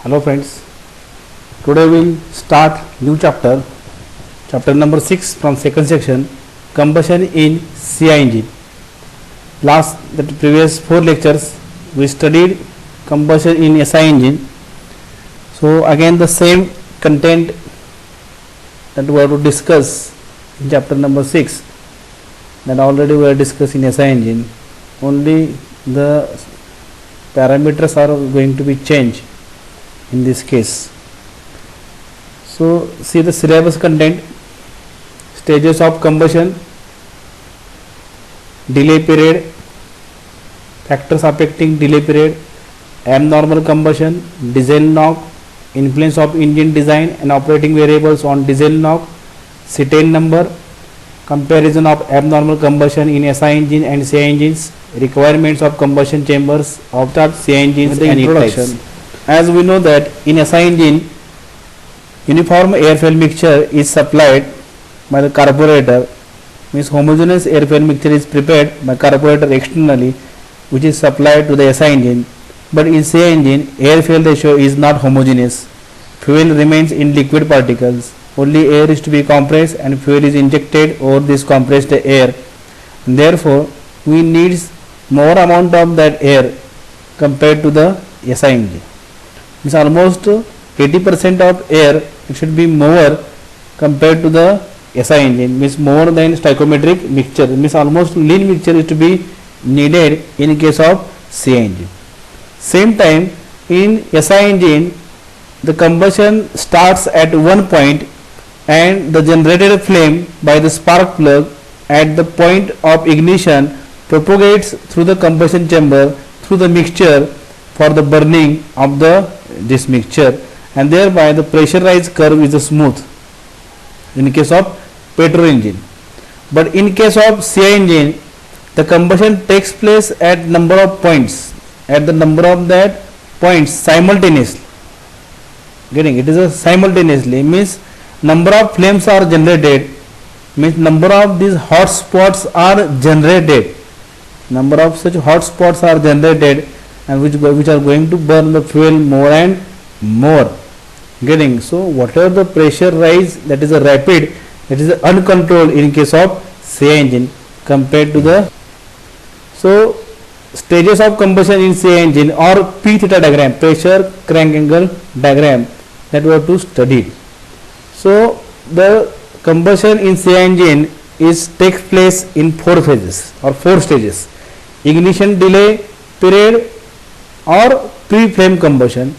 Hello friends, today we will start new chapter number 6 from second section, combustion in CI engine. The previous 4 lectures we studied combustion in SI engine. So again the same content that we have to discuss in chapter number 6 that already we are discussing in SI engine. Only the parameters are going to be changed in this case. So see the syllabus content: stages of combustion, delay period, factors affecting delay period, abnormal combustion, diesel knock, influence of engine design and operating variables on diesel knock, cetane number, comparison of abnormal combustion in SI engine and CI engines, requirements of combustion chambers of the CI engines, and introduction. As we know that in SI engine, uniform air fuel mixture is supplied by the carburetor, means homogeneous air fuel mixture is prepared by carburetor externally, which is supplied to the SI engine. But in CI engine, air fuel ratio is not homogeneous. Fuel remains in liquid particles. Only air is to be compressed and fuel is injected over this compressed air. Therefore, we need more amount of that air compared to the SI engine. Means almost 80% of air it should be more compared to the SI engine, means more than stoichiometric mixture, means almost lean mixture is to be needed in case of CI engine. Same time in SI engine, the combustion starts at one point and the generated flame by the spark plug at the point of ignition propagates through the combustion chamber through the mixture for the burning of this mixture, and thereby the pressurized curve is smooth in case of petrol engine. But in case of CI engine, the combustion takes place at number of points, at the number of that points simultaneously. Getting it is a simultaneously, means number of flames are generated, means number of these hot spots are generated, number of such hot spots are generated, and which are going to burn the fuel more and more. Getting, so whatever the pressure rise, that is a rapid, that is uncontrolled in case of CI engine compared to the. So stages of combustion in CI engine or P theta diagram, pressure crank angle diagram, that we have to study. So the combustion in CI engine takes place in 4 phases or 4 stages: ignition delay period or pre-flame combustion,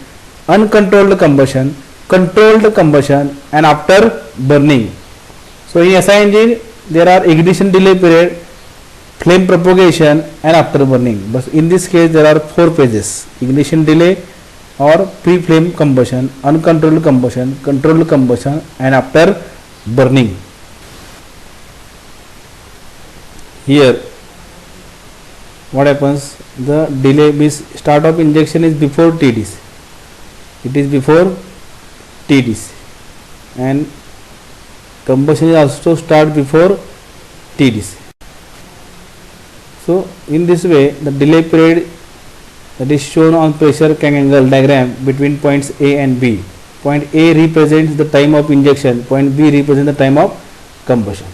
uncontrolled combustion, controlled combustion, and after burning. So in SI engine there are ignition delay period, flame propagation, and after burning. But in this case there are 4 phases: ignition delay or pre-flame combustion, uncontrolled combustion, controlled combustion, and after burning. Here what happens? The delay means start of injection is before TDC. It is before TDC, and combustion is also start before TDC. So in this way the delay period that is shown on pressure crank angle diagram between points A and B. Point A represents the time of injection, point B represents the time of combustion.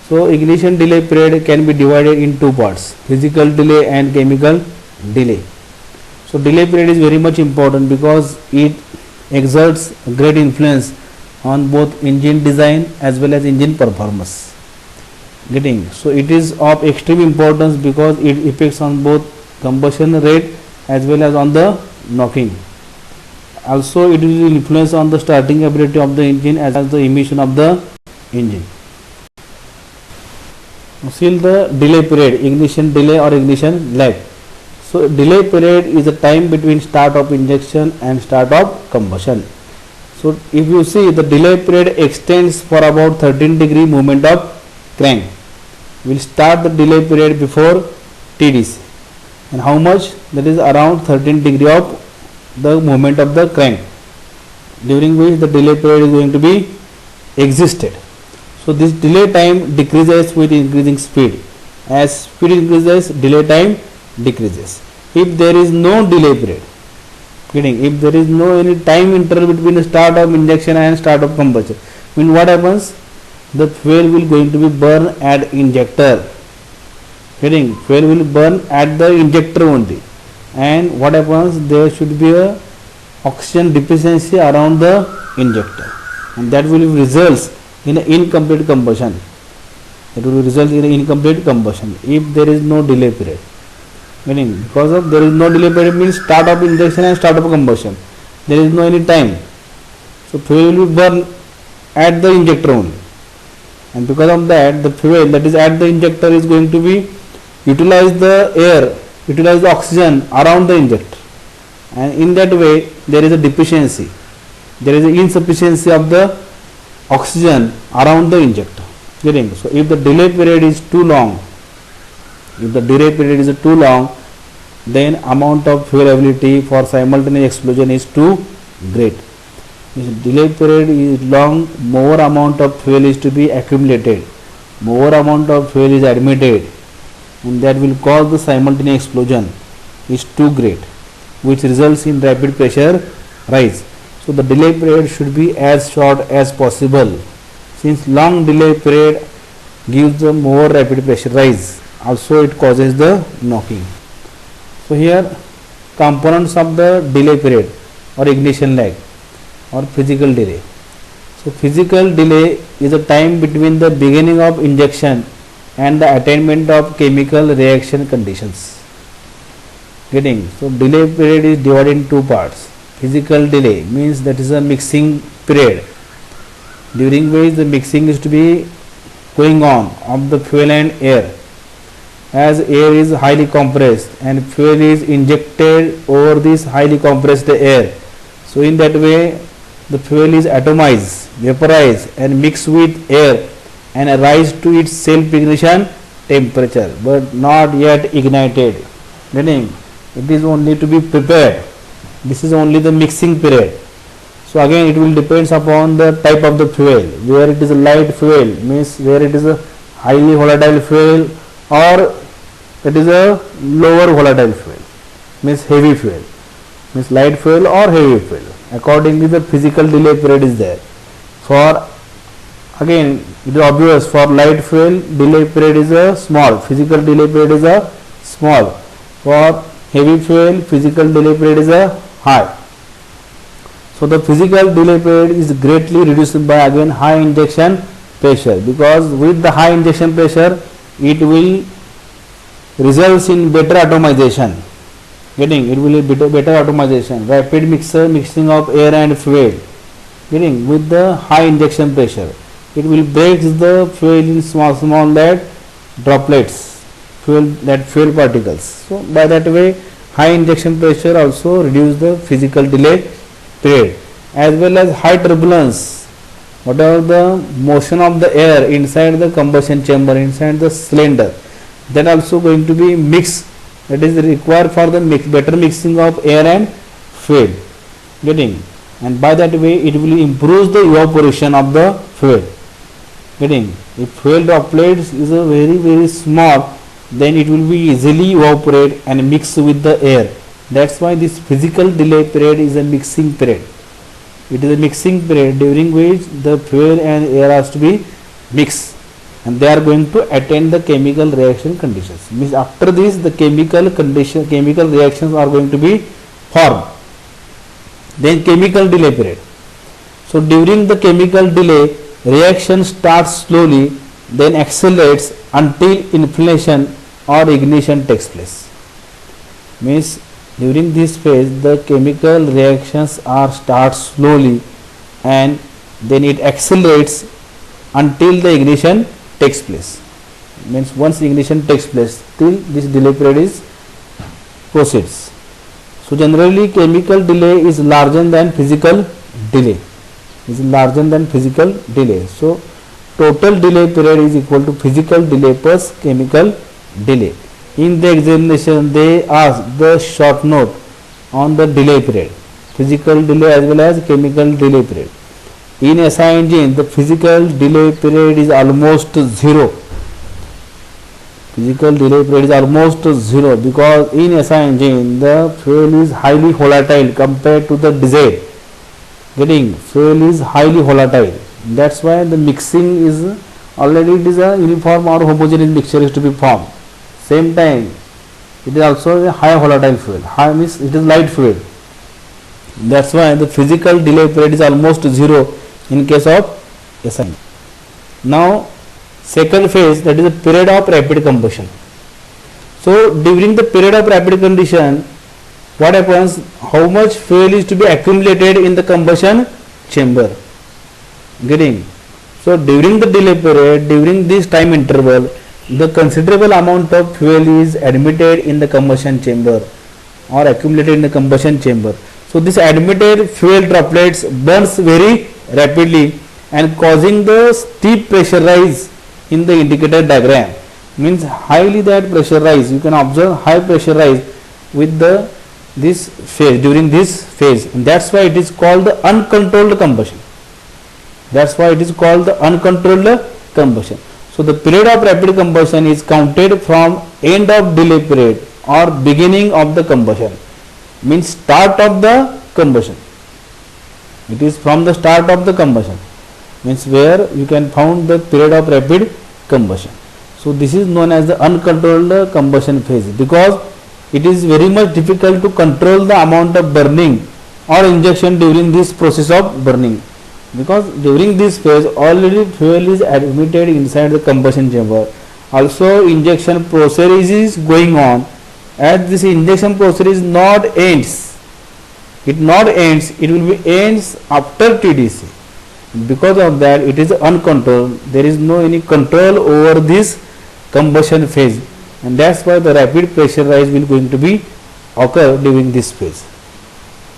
So ignition delay period can be divided in 2 parts: physical delay and chemical delay. So delay period is very much important because it exerts great influence on both engine design as well as engine performance. Getting, so it is of extreme importance because it affects on both combustion rate as well as on the knocking. Also it will influence on the starting ability of the engine as well as the emission of the engine. Still the delay period, ignition delay or ignition lag. So delay period is the time between start of injection and start of combustion. So if you see, the delay period extends for about 13-degree movement of crank. We will start the delay period before TDC, and how much? That is around 13 degree of the movement of the crank, during which the delay period is going to be existed. So this delay time decreases with increasing speed. As speed increases, delay time decreases. If there is no delay period, Getting, if there is no any time interval between the start of injection and start of combustion, mean what happens? The fuel will going to be burned at injector. Getting, fuel will burn at the injector only, and what happens? There should be a oxygen deficiency around the injector, and that will result in an incomplete combustion. It will result in an incomplete combustion if there is no delay period. Meaning, because of there is no delay period means start of injection and start of combustion. There is no any time, so fuel will be burned at the injector only, and because of that, the fuel that is at the injector is going to be utilize the air, utilize the oxygen around the injector, and in that way there is a deficiency, there is an insufficiency of the oxygen around the injector. Getting, so if the delay period is too long, if the delay period is too long, then amount of fuel availability for simultaneous explosion is too great. If delay period is long, more amount of fuel is to be accumulated, more amount of fuel is admitted, and that will cause the simultaneous explosion is too great, which results in rapid pressure rise. So the delay period should be as short as possible, since long delay period gives the more rapid pressure rise. Also it causes the knocking. So here components of the delay period or ignition lag or physical delay. So physical delay is a time between the beginning of injection and the attainment of chemical reaction conditions. Getting, so delay period is divided in two parts. Physical delay means that is a mixing period, during which the mixing is to be going on of the fuel and air, as air is highly compressed and fuel is injected over this highly compressed air. So in that way the fuel is atomized, vaporized and mixed with air and rise to its self ignition temperature, but not yet ignited. Meaning it is only to be prepared. This is only the mixing period. So again it will depends upon the type of the fuel. Where it is a light fuel means where it is a highly volatile fuel, or it is a lower volatile fuel means heavy fuel, means light fuel or heavy fuel. Accordingly the physical delay period is there. For again it is obvious, for light fuel delay period is a small, physical delay period is a small. For heavy fuel physical delay period is a high. So the physical delay period is greatly reduced by again high injection pressure, because with the high injection pressure it will results in better atomization. Getting, it will be better atomization, rapid mixing of air and fuel. Getting, with the high injection pressure it will break the fuel in small that droplets, fuel particles. So by that way high injection pressure also reduce the physical delay period, as well as high turbulence, whatever the motion of the air inside the combustion chamber, inside the cylinder, that also going to be mixed, that is required for the better mixing of air and fuel. Getting, and by that way it will improve the evaporation of the fuel. Getting, if fuel droplets is a very small, then it will be easily evaporate and mix with the air. That's why this physical delay period is a mixing period. It is a mixing period during which the fuel and air has to be mixed, and they are going to attain the chemical reaction conditions. Means after this the chemical reactions are going to be formed. Then chemical delay period. So during the chemical delay, reaction starts slowly, then accelerates until inflation or ignition takes place. Means during this phase the chemical reactions are start slowly and then it accelerates until the ignition takes place. Means once ignition takes place, till this delay period is proceeds. So generally chemical delay is larger than physical delay. So total delay period is equal to physical delay plus chemical delay. In the examination they ask the short note on the delay period, physical delay as well as chemical delay period. In SI engine the physical delay period is almost zero. physical delay period is almost zero, because in SI engine the fuel is highly volatile compared to the diesel. Getting, fuel is highly volatile, that's why the mixing is already, it is a uniform or homogeneous mixture is to be formed. Same time it is also a high volatile fuel, high means it is light fuel, that's why the physical delay period is almost zero in case of SI engine. Now second phase, that is a period of rapid combustion. So during the period of rapid condition, what happens, how much fuel is to be accumulated in the combustion chamber. Getting, so during the delay period, during this time interval, the considerable amount of fuel is admitted in the combustion chamber or accumulated in the combustion chamber. So this admitted fuel droplets burns very rapidly and causing the steep pressure rise in the indicator diagram, means highly that pressure rise, you can observe high pressure rise with the this phase, during this phase, and that's why it is called the uncontrolled combustion. That's why it is called the uncontrolled combustion. So the period of rapid combustion is counted from end of delay period or beginning of the combustion, means start of the combustion. It is from the start of the combustion, means where you can found the period of rapid combustion. So this is known as the uncontrolled combustion phase, because it is very much difficult to control the amount of burning or injection during this process of burning, because during this phase already fuel is admitted inside the combustion chamber. Also injection process is going on, as this injection process is not ends, it will be ends after TDC. Because of that it is uncontrolled, there is no any control over this combustion phase, and that's why the rapid pressure rise will going to be occur during this phase.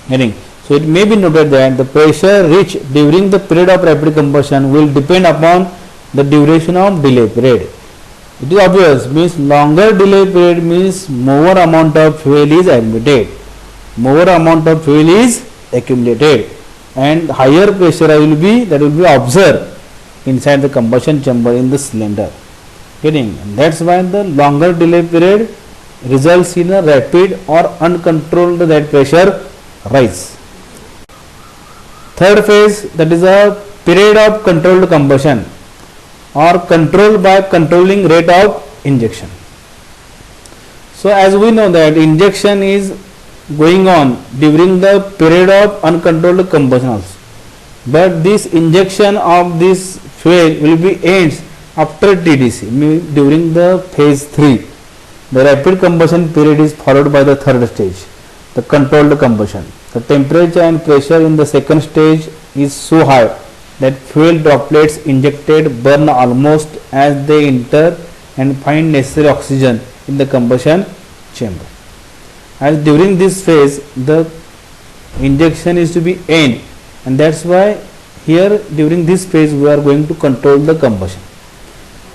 Getting, so it may be noted that the pressure reached during the period of rapid combustion will depend upon the duration of delay period. It is obvious, means longer delay period means more amount of fuel is admitted, more amount of fuel is accumulated, and higher pressure will be observed inside the combustion chamber in the cylinder. Getting, and that's why the longer delay period results in a rapid or uncontrolled that pressure rise. Third phase, that is a period of controlled combustion or controlled by controlling rate of injection. So as we know that injection is going on during the period of uncontrolled combustion also, but this injection of this fuel will be ends after TDC, during the phase 3. The rapid combustion period is followed by the third stage, the controlled combustion. The temperature and pressure in the second stage is so high that fuel droplets injected burn almost as they enter and find necessary oxygen in the combustion chamber. As during this phase the injection is to be end, and that's why here during this phase we are going to control the combustion.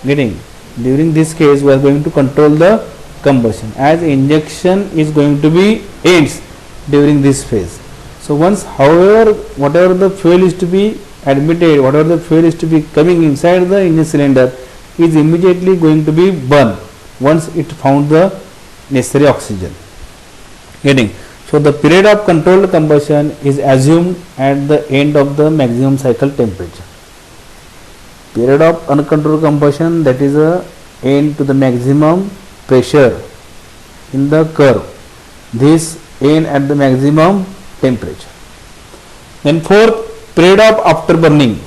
Getting, during this case we are going to control the combustion, as injection is going to be ends during this phase. So once, however, whatever the fuel is to be admitted, whatever the fuel is to be coming inside the engine cylinder is immediately going to be burned once it found the necessary oxygen. Getting, so the period of controlled combustion is assumed at the end of the maximum cycle temperature. Period of uncontrolled combustion, that is a end to the maximum pressure in the curve, this end at the maximum temperature. Then fourth, period of after burning.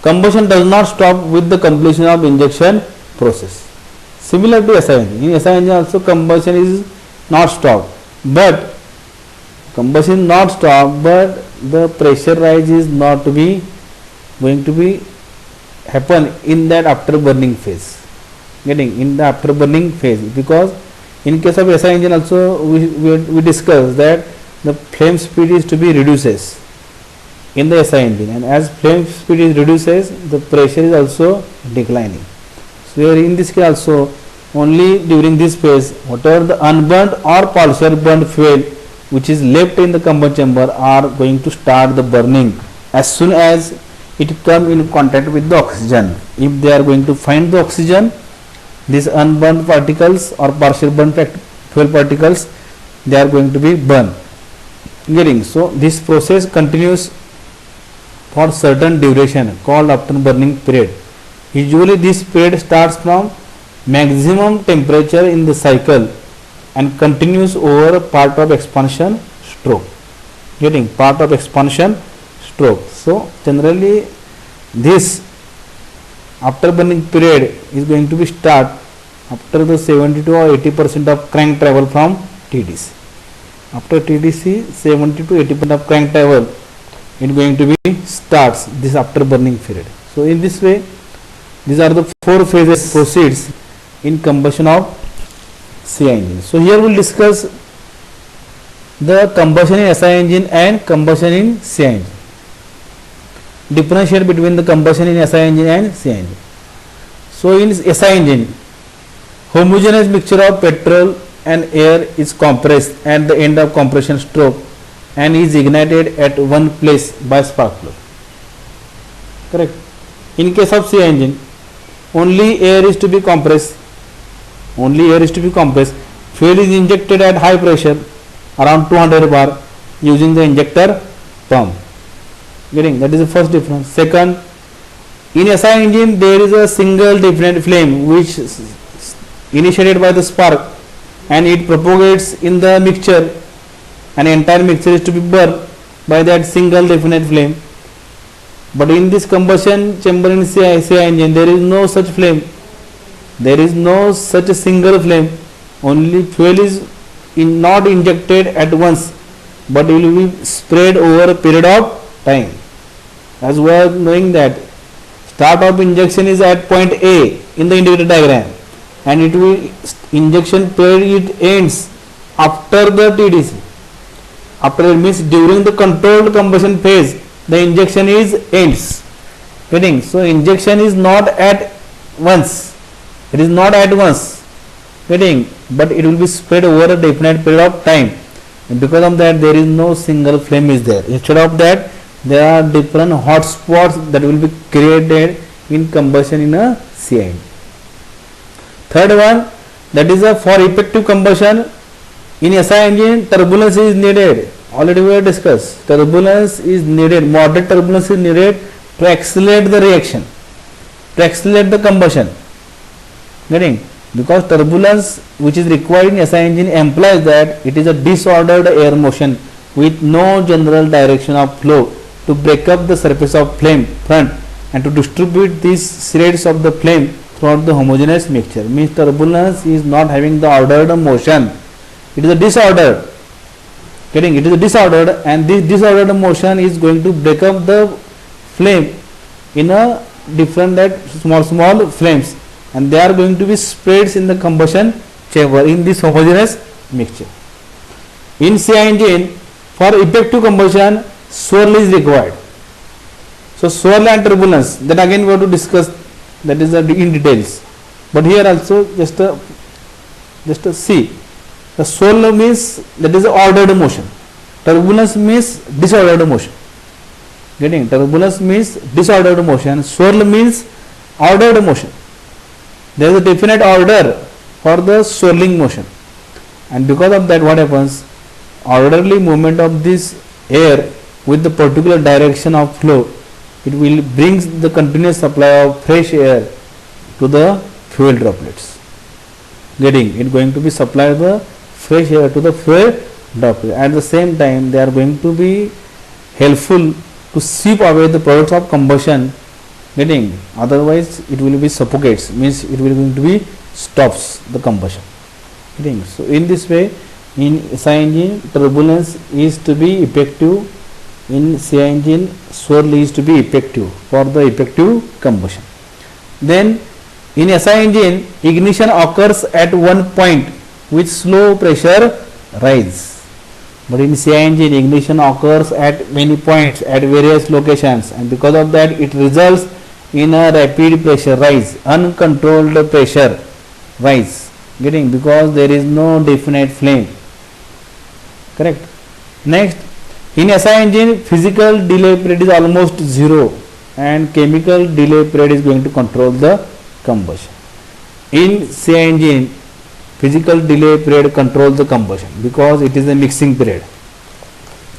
Combustion does not stop with the completion of injection process. Similar to SI engine, in SI engine also combustion is not stopped, but combustion not stopped, but the pressure rise is not to be going to be happen in that after burning phase. Getting, in the after burning phase, because in case of SI engine also we discussed that the flame speed is to be reduces in the SI engine, and as flame speed is reduces the pressure is also declining. So here in this case also only during this phase whatever the unburnt or partial burnt fuel which is left in the combustion chamber are going to start the burning as soon as it come in contact with the oxygen. If they are going to find the oxygen, these unburned particles or partial burnt fuel particles, they are going to be burned. Getting, so this process continues for certain duration called afterburning period. Usually this period starts from maximum temperature in the cycle and continues over part of expansion stroke. Getting, part of expansion stroke. So generally this afterburning period is going to be start after the 72 or 80% of crank travel from TDC. After TDC 70 to 80% of crank travel, it is going to be starts this afterburning period. So in this way, these are the 4 phases proceeds in combustion of CI engine. So here we will discuss the combustion in SI engine and combustion in CI engine. Differentiate between the combustion in SI engine and CI engine. So in SI engine, homogeneous mixture of petrol and air is compressed at the end of compression stroke and is ignited at one place by spark plug. Correct. In case of CI engine, only air is to be compressed. Only air is to be compressed. Fuel is injected at high pressure around 200 bar using the injector pump. Getting, that is the first difference. Second, in SI engine there is a single definite flame which is initiated by the spark and it propagates in the mixture, and entire mixture is to be burned by that single definite flame. But in this combustion chamber in CI engine, there is no such flame. There is no such a single flame. Only fuel is not injected at once, but it will be spread over a period of time. As we are knowing that start of injection is at point A in the indicator diagram, and it will injection period it ends after the TDC. After, it means during the controlled combustion phase, the injection is ends. Getting, so injection is not at once. It is not at once. Getting, but it will be spread over a definite period of time, and because of that there is no single flame is there. Instead of that, there are different hot spots that will be created in combustion in a CI engine. Third one, that is for effective combustion in SI engine, turbulence is needed. Already we have discussed, turbulence is needed, moderate turbulence is needed to accelerate the reaction, to accelerate the combustion. Getting, because turbulence which is required in SI engine implies that it is a disordered air motion with no general direction of flow to break up the surface of flame front and to distribute these threads of the flame throughout the homogeneous mixture. Means turbulence is not having the ordered motion. It is a disordered. Getting, it is a disordered, and this disordered motion is going to break up the flame in a different that small flames, and they are going to be spreads in the combustion chamber in this homogeneous mixture. In CI engine, for effective combustion, swirl is required. So swirl and turbulence, then again we have to discuss, that is in details. But here also just a see. The swirl means that is ordered motion. Turbulence means disordered motion. Getting, turbulence means disordered motion. Swirl means ordered motion. There is a definite order for the swirling motion, and because of that, what happens? Orderly movement of this air with the particular direction of flow, it will brings the continuous supply of fresh air to the fuel droplets. Getting, it going to be supply the fresh air to the fuel droplet. At the same time, they are going to be helpful to sweep away the products of combustion. Getting, otherwise it will be suffocates, means it will going to be stops the combustion. Getting, so in this way, in SI engine, turbulence is to be effective. In CI engine, swirl is to be effective for the effective combustion. Then in SI engine, ignition occurs at one point with slow pressure rise. But in CI engine, ignition occurs at many points at various locations, and because of that, it results in a rapid pressure rise, uncontrolled pressure rise. Getting, because there is no definite flame. Correct. Next, in SI engine, physical delay period is almost zero, and chemical delay period is going to control the combustion. In CI engine, physical delay period controls the combustion because it is a mixing period.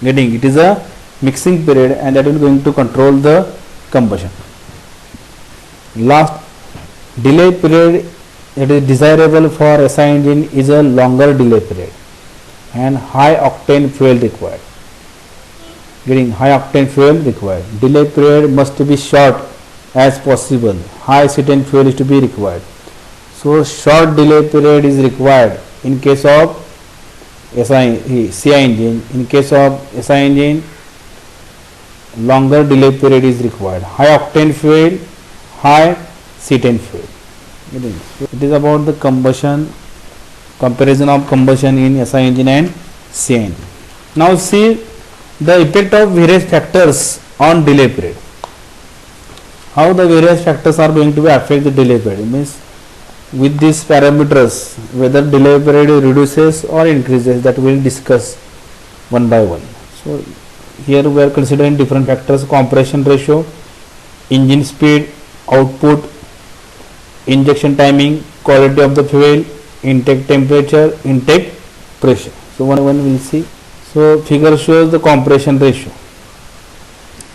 Getting it is a mixing period, and that is going to control the combustion. Last, delay period that is desirable for SI engine is a longer delay period and high octane fuel required. Getting high octane fuel required. Delay period must be short as possible. High cetane fuel is to be required. So short delay period is required in case of CI engine. In case of SI engine, longer delay period is required. High octane fuel, high cetane fuel. It is about the combustion, comparison of combustion in SI engine and CI engine. Now see the effect of various factors on delay period. How the various factors are going to affect the delay period? It means with these parameters, whether delay period reduces or increases, that we will discuss one by one. So here we are considering different factors: compression ratio, engine speed, output, injection timing, quality of the fuel, intake temperature, intake pressure. So one we will see. So figure shows the compression ratio.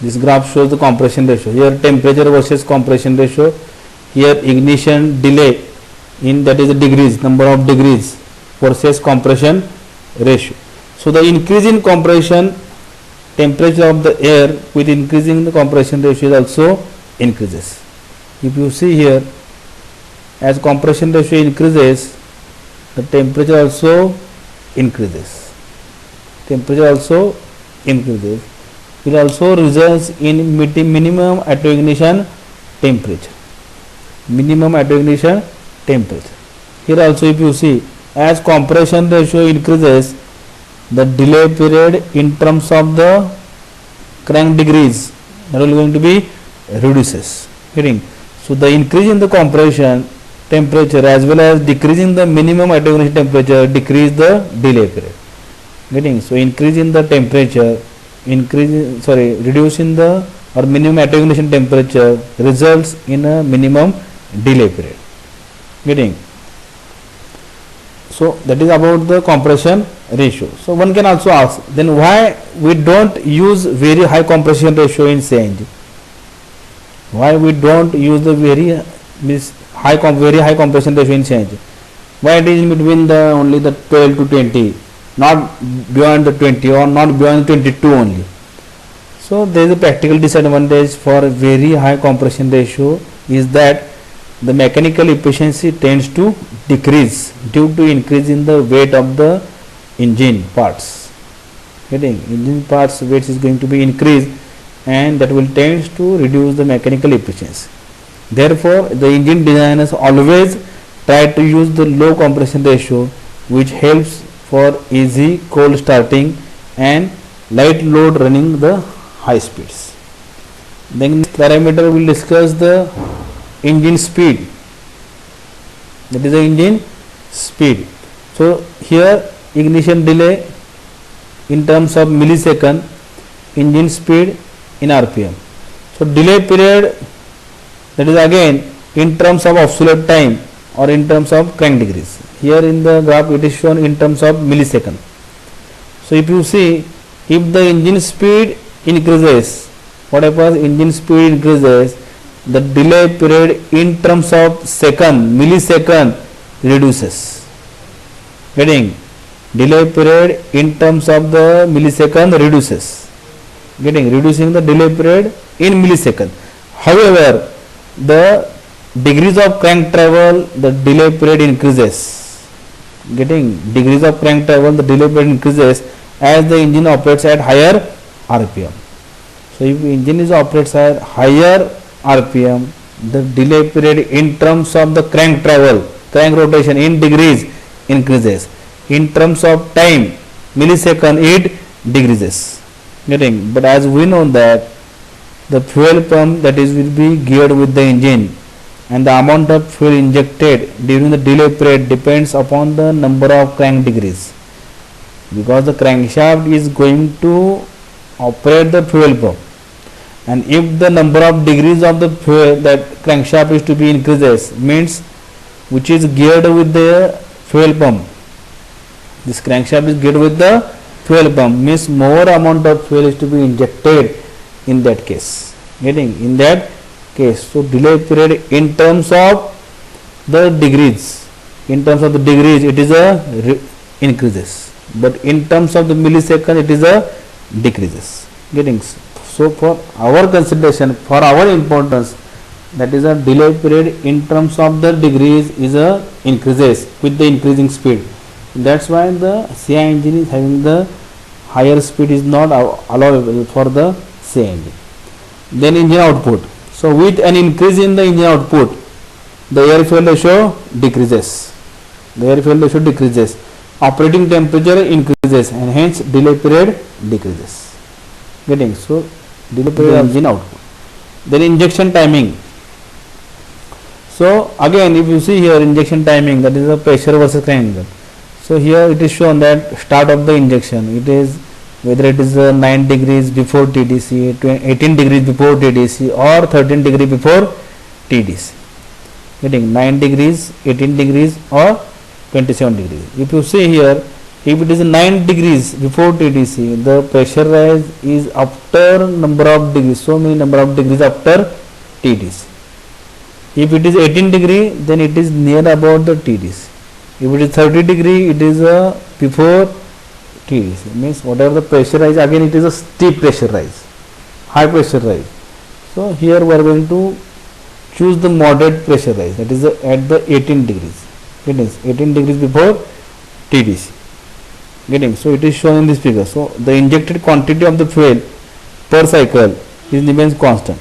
This graph shows the compression ratio. Here temperature versus compression ratio. Here ignition delay in, that is the degrees, number of degrees versus compression ratio. So the increase in compression temperature of the air with increasing the compression ratio also increases. If you see here, as compression ratio increases, the temperature also increases. Temperature also increases. It also results in minimum attenuation temperature. Minimum attenuation temperature. Here also if you see, as compression ratio increases, the delay period in terms of the crank degrees, that will going to be reduces. Getting? So the increase in the compression temperature as well as decreasing the minimum attenuation temperature decrease the delay period. Getting? So increase in the temperature, reducing the or minimum attenuation temperature results in a minimum delay period. Getting? So that is about the compression ratio. So one can also ask, then why we don't use very high compression ratio in CI engine? Why we don't use the very high compression ratio in CI engine? Why it is in between the only the 12 to 20, not beyond the 20 or not beyond 22 only? So there is a practical disadvantage for very high compression ratio is that the mechanical efficiency tends to decrease due to increase in the weight of the engine parts. Getting? Engine parts weight is going to be increased, and that will tend to reduce the mechanical efficiency. Therefore, the engine designers always try to use the low compression ratio, which helps for easy cold starting and light load running the high speeds. Then parameter will discuss the engine speed. That is the engine speed. So here ignition delay in terms of millisecond, engine speed in RPM. So delay period, that is again in terms of absolute time or in terms of crank degrees. Here in the graph it is shown in terms of millisecond. So if you see, if the engine speed increases, whatever engine speed increases, the delay period in terms of millisecond reduces. Getting? Delay period in terms of the millisecond reduces. Getting? Reducing the delay period in millisecond. However, the degrees of crank travel, the delay period increases. Getting? Degrees of crank travel, the delay period increases as the engine operates at higher RPM. So if engine is operates at higher RPM, the delay period in terms of the crank travel, crank rotation in degrees increases. In terms of time, millisecond, it decreases. Getting? But as we know that the fuel pump that is will be geared with the engine, and the amount of fuel injected during the delay period depends upon the number of crank degrees, because the crankshaft is going to operate the fuel pump, and if the number of degrees of the fuel that crankshaft is to be increases, means which is geared with the fuel pump. This crankshaft is geared with the fuel pump, means more amount of fuel is to be injected in that case. Getting in that case. So delay period in terms of the degrees, it is a increases, but in terms of the millisecond it is a decreases. Getting. So for our consideration, for our importance, that is a delay period in terms of the degrees is a increases with the increasing speed. That's why the CI engine is having the higher speed is not allowable for the CI engine. Then engine output. So with an increase in the engine output, the air fuel ratio decreases. Operating temperature increases, and hence delay period decreases. Getting. So delay period of engine output. Then injection timing. So again, if you see here injection timing, that is the pressure versus crank angle. So here it is shown that start of the injection, it is whether it is 9 degrees before TDC, 18 degrees before TDC, or 13 degrees before TDC. Getting 9 degrees, 18 degrees, or 27 degrees. If you see here, if it is 9 degrees before TDC, the pressure rise is after number of degrees, so many number of degrees after TDC. If it is 18 degree, then it is near about the TDC. If it is 30 degree, it is before TDC. Means whatever the pressure rise, again it is a steep pressure rise, high pressure rise. So here we are going to choose the moderate pressure rise, that is at the 18 degrees. It is 18 degrees before TDC. Getting. So it is shown in this figure. So the injected quantity of the fuel per cycle remains constant.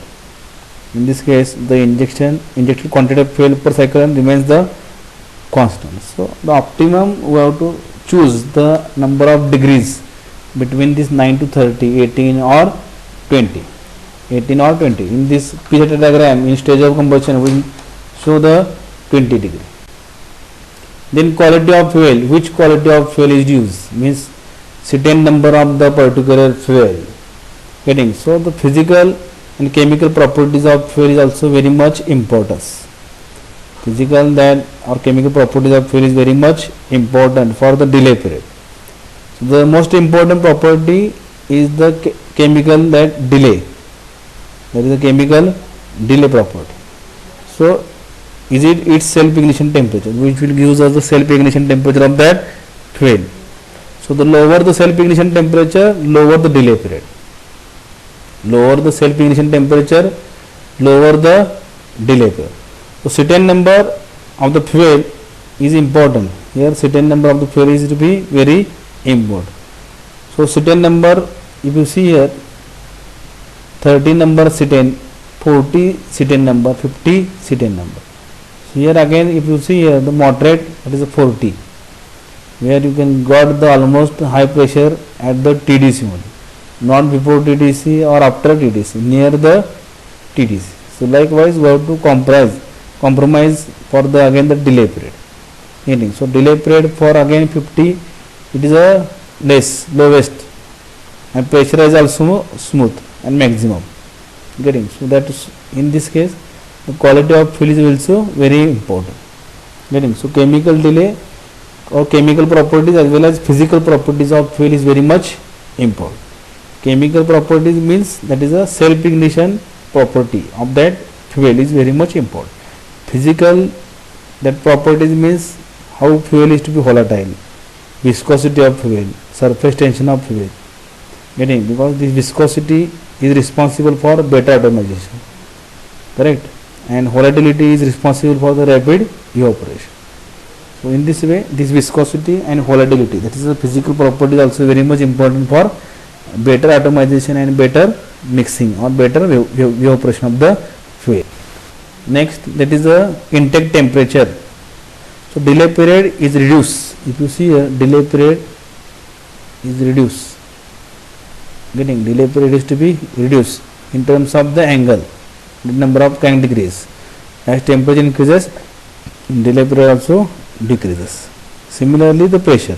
In this case, the injected quantity of fuel per cycle remains the constant. So the optimum we have to choose the number of degrees between this 9 to 30, 18 or 20. In this picture diagram, in stage of combustion, we will show the 20 degree. Then quality of fuel. Which quality of fuel is used? Means certain number of the particular fuel. Getting. So the physical and chemical properties of fuel is also very much important. Physical that or chemical properties of fuel is very much important for the delay period. So the most important property is the chemical that delay. That is the chemical delay property. So is it its self-ignition temperature, which will give us the self-ignition temperature of that fuel. So the lower the self-ignition temperature, lower the delay period. Lower the self-ignition temperature, lower the delay period. So certain number of the fuel is important. Here certain number of the fuel is to be very important. So certain number, if you see here, 30 number certain, 40 certain number, 50 certain number. So here again, if you see here, the moderate, that is a 40, where you can got the almost high pressure at the TDC only, not before TDC or after TDC, near the TDC. So likewise, we have to compromise for the again the delay period. So delay period for again 50, it is a lowest, and pressure is also smooth and maximum. Getting. So that is, in this case, the quality of fuel is also very important. Getting. So chemical delay or chemical properties as well as physical properties of fuel is very much important. Chemical properties means that is a self-ignition property of that fuel is very much important. Physical, that properties means how fuel is to be volatile, viscosity of fuel, surface tension of fuel. Getting. Because this viscosity is responsible for beta atomization, correct, and volatility is responsible for the rapid evaporation. So in this way, this viscosity and volatility, that is the physical property, is also very much important for better atomization and better mixing or better evaporation of the fuel. Next, that is the intake temperature. So delay period is reduced. If you see here, delay period is reduced. Getting. Delay period is to be reduced in terms of the angle, the number of crank degrees. As temperature increases, delay period also decreases. Similarly, the pressure.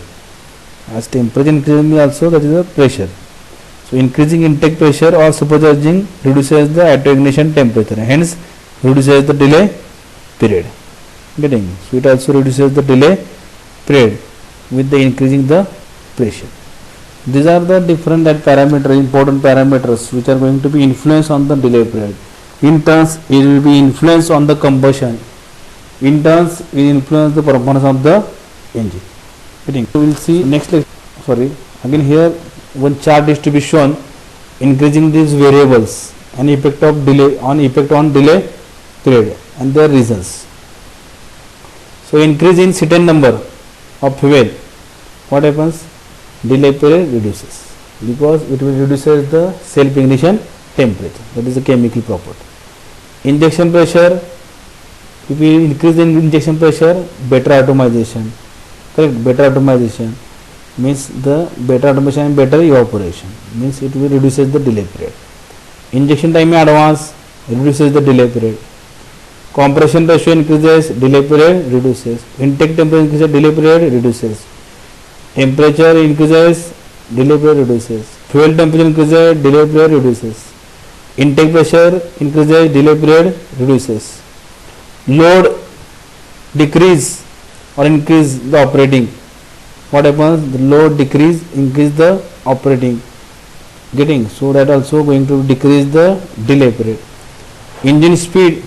As temperature increases also, that is the pressure. So increasing intake pressure or supercharging reduces the auto ignition temperature, hence reduces the delay period. Getting, so it also reduces the delay period with the increasing the pressure. These are the different that parameters, important parameters which are going to be influence on the delay period. In turns, it will be influence on the combustion. In turns, it will influence the performance of the engine. Getting, so we will see next lecture. Sorry, again here one chart is to be shown increasing these variables and effect of delay on delay period and their reasons. So increase in certain number of fuel, what happens? Delay period reduces because it will reduces the self ignition temperature, that is a chemical property. Injection pressure, if we increase in injection pressure, better atomization, correct? Better atomization means the better automation and better evaporation, means it will reduces the delay period. Injection time in advance reduces the delay period. Compression ratio increases, delay period reduces. Intake temperature increases, delay period reduces. Temperature increases, delay period reduces. Fuel temperature increases, delay period reduces. Intake pressure increases, delay period reduces. Load decrease or increase the operating, what happens? The load decrease, increase the operating. Getting, so that also going to decrease the delay period. Engine speed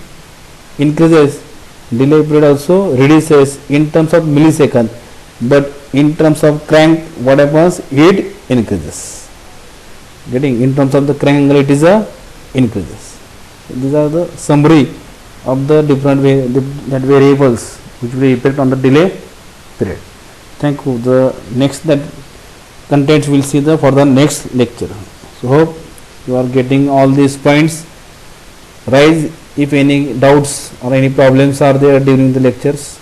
increases, delay period also reduces in terms of millisecond, but in terms of crank, what happens? It increases. Getting, in terms of the crank angle, it is a increases. So these are the summary of the different that variables which will impact on the delay period. Thank you. The next that contents we'll see for the next lecture. So hope you are getting all these points. Rise if any doubts or any problems are there during the lectures.